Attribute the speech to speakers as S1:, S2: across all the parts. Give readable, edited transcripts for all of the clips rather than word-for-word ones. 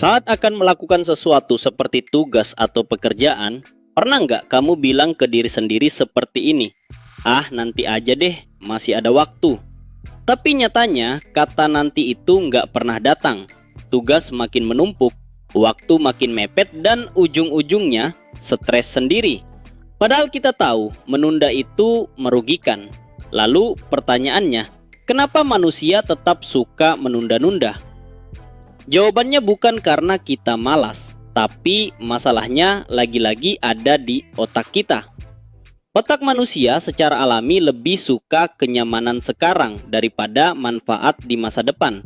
S1: Saat akan melakukan sesuatu seperti tugas atau pekerjaan, pernah nggak kamu bilang ke diri sendiri seperti ini? Ah, nanti aja deh, masih ada waktu. Tapi nyatanya, kata nanti itu nggak pernah datang. Tugas makin menumpuk, waktu makin mepet, dan ujung-ujungnya stres sendiri. Padahal kita tahu, menunda itu merugikan. Lalu pertanyaannya, kenapa manusia tetap suka menunda-nunda? Jawabannya bukan karena kita malas, tapi masalahnya lagi-lagi ada di otak kita. Otak manusia secara alami lebih suka kenyamanan sekarang daripada manfaat di masa depan.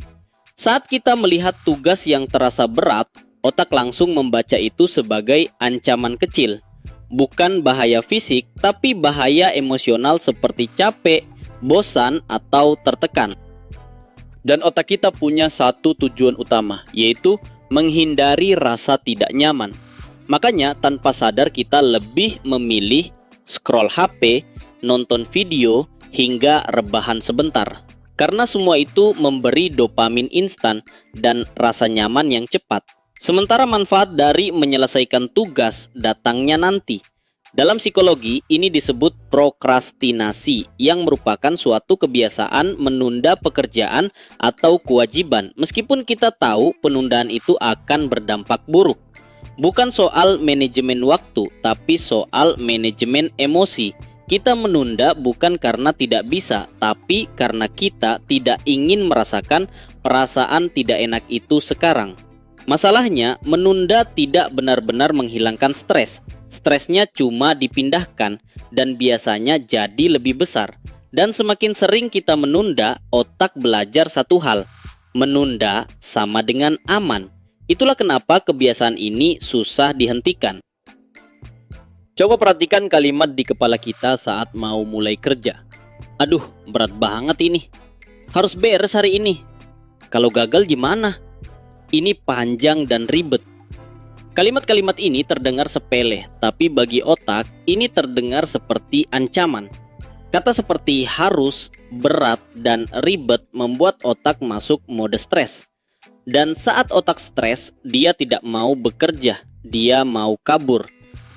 S1: Saat kita melihat tugas yang terasa berat, otak langsung membaca itu sebagai ancaman kecil. Bukan bahaya fisik, tapi bahaya emosional seperti capek, bosan, atau tertekan. Dan otak kita punya satu tujuan utama, yaitu menghindari rasa tidak nyaman. Makanya tanpa sadar kita lebih memilih scroll HP, nonton video, hingga rebahan sebentar. Karena semua itu memberi dopamin instan dan rasa nyaman yang cepat. Sementara manfaat dari menyelesaikan tugas datangnya nanti. Dalam psikologi, ini disebut prokrastinasi, yang merupakan suatu kebiasaan menunda pekerjaan atau kewajiban, meskipun kita tahu penundaan itu akan berdampak buruk. Bukan soal manajemen waktu, tapi soal manajemen emosi. Kita menunda bukan karena tidak bisa, tapi karena kita tidak ingin merasakan perasaan tidak enak itu sekarang. Masalahnya, menunda tidak benar-benar menghilangkan stres. Stresnya cuma dipindahkan dan biasanya jadi lebih besar. Dan semakin sering kita menunda, otak belajar satu hal. Menunda sama dengan aman. Itulah kenapa kebiasaan ini susah dihentikan. Coba perhatikan kalimat di kepala kita saat mau mulai kerja. Aduh, berat banget ini. Harus beres hari ini. Kalau gagal gimana? Ini panjang dan ribet. Kalimat-kalimat ini terdengar sepele, tapi bagi otak ini terdengar seperti ancaman. Kata seperti harus, berat, dan ribet membuat otak masuk mode stres. Dan saat otak stres, dia tidak mau bekerja, dia mau kabur.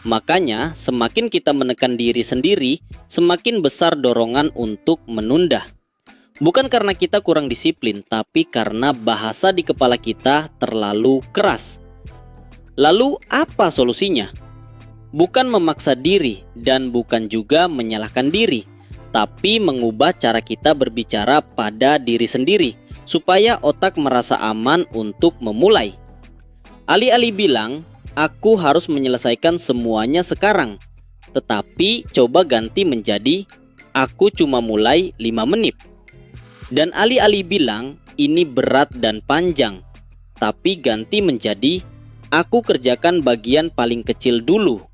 S1: Makanya semakin kita menekan diri sendiri, semakin besar dorongan untuk menunda. Bukan karena kita kurang disiplin, tapi karena bahasa di kepala kita terlalu keras. Lalu apa solusinya? Bukan memaksa diri dan bukan juga menyalahkan diri, tapi mengubah cara kita berbicara pada diri sendiri supaya otak merasa aman untuk memulai. Alih-alih bilang, aku harus menyelesaikan semuanya sekarang. Tetapi coba ganti menjadi, aku cuma mulai 5 menit. Dan alih-alih bilang, ini berat dan panjang. Tapi ganti menjadi, aku kerjakan bagian paling kecil dulu.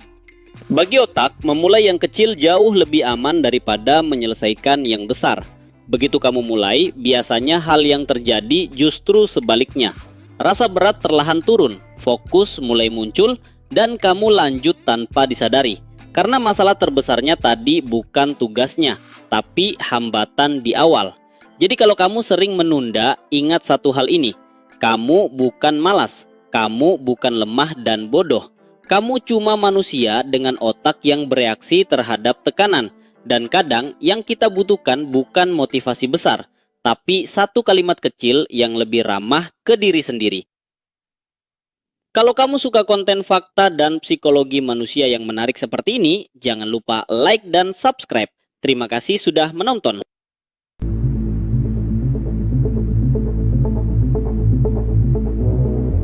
S1: Bagi otak, memulai yang kecil jauh lebih aman daripada menyelesaikan yang besar. Begitu kamu mulai, biasanya hal yang terjadi justru sebaliknya. Rasa berat perlahan turun, fokus mulai muncul, dan kamu lanjut tanpa disadari. Karena masalah terbesarnya tadi bukan tugasnya, tapi hambatan di awal. Jadi kalau kamu sering menunda, ingat satu hal ini. Kamu bukan malas. Kamu bukan lemah dan bodoh. Kamu cuma manusia dengan otak yang bereaksi terhadap tekanan. Dan kadang yang kita butuhkan bukan motivasi besar, tapi satu kalimat kecil yang lebih ramah ke diri sendiri. Kalau kamu suka konten fakta dan psikologi manusia yang menarik seperti ini, jangan lupa like dan subscribe. Terima kasih sudah menonton.